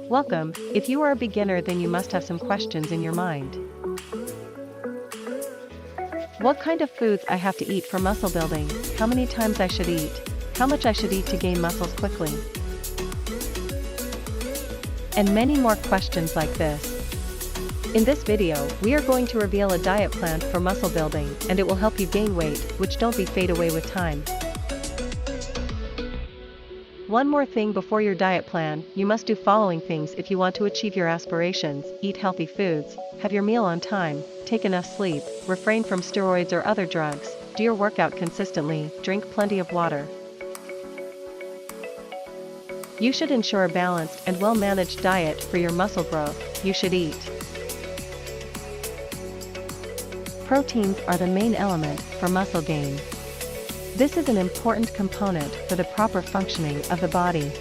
Welcome. If you are a beginner, then you must have some questions in your mind. What kind of foods I have to eat for muscle building, how many times I should eat, how much I should eat to gain muscles quickly, and many more questions like this. In this video, we are going to reveal a diet plan for muscle building, and it will help you gain weight, which don't be fade away with time. One more thing before your diet plan, you must do following things if you want to achieve your aspirations: eat healthy foods, have your meal on time, take enough sleep, refrain from steroids or other drugs, do your workout consistently, drink plenty of water. You should ensure a balanced and well-managed diet for your muscle growth. You should eat. Proteins are the main element for muscle gain. This is an important component for the proper functioning of the body.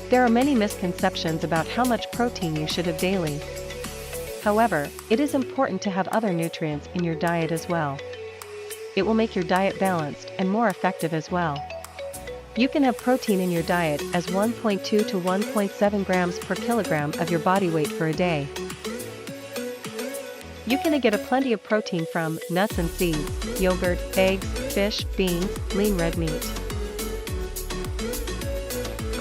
There are many misconceptions about how much protein you should have daily. However, it is important to have other nutrients in your diet as well. It will make your diet balanced and more effective as well. You can have protein in your diet as 1.2 to 1.7 grams per kilogram of your body weight for a day. You can get plenty of protein from nuts and seeds, yogurt, eggs, fish, beans, lean red meat.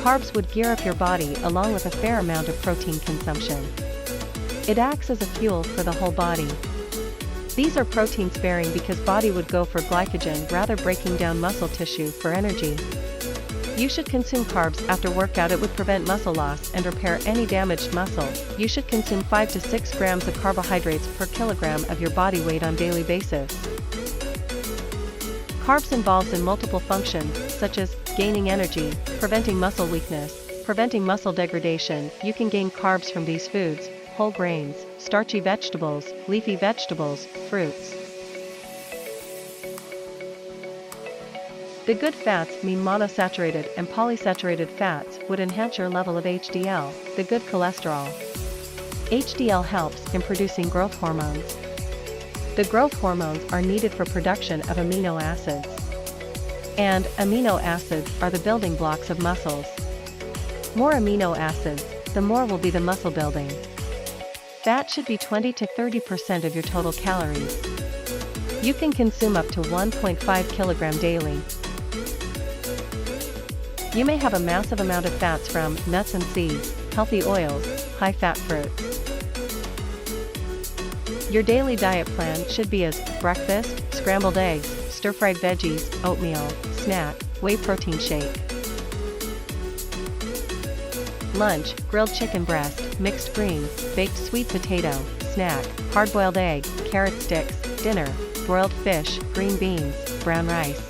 Carbs would gear up your body along with a fair amount of protein consumption. It acts as a fuel for the whole body. These are protein sparing because body would go for glycogen rather breaking down muscle tissue for energy. You should consume carbs after workout. It would prevent muscle loss and repair any damaged muscle. You should consume 5 to 6 grams of carbohydrates per kilogram of your body weight on daily basis. Carbs involves in multiple functions, such as gaining energy, preventing muscle weakness, preventing muscle degradation. You can gain carbs from these foods: whole grains, starchy vegetables, leafy vegetables, fruits. The good fats mean monosaturated and polysaturated fats would enhance your level of HDL, the good cholesterol. HDL helps in producing growth hormones. The growth hormones are needed for production of amino acids. And amino acids are the building blocks of muscles. More amino acids, the more will be the muscle building. Fat should be 20 to 30% of your total calories. You can consume up to 1.5 kilogram daily. You may have a massive amount of fats from nuts and seeds, healthy oils, high-fat fruits. Your daily diet plan should be as breakfast: scrambled eggs, stir-fried veggies, oatmeal, snack, whey protein shake. Lunch: grilled chicken breast, mixed greens, baked sweet potato, snack, hard-boiled egg, carrot sticks. Dinner: broiled fish, green beans, brown rice.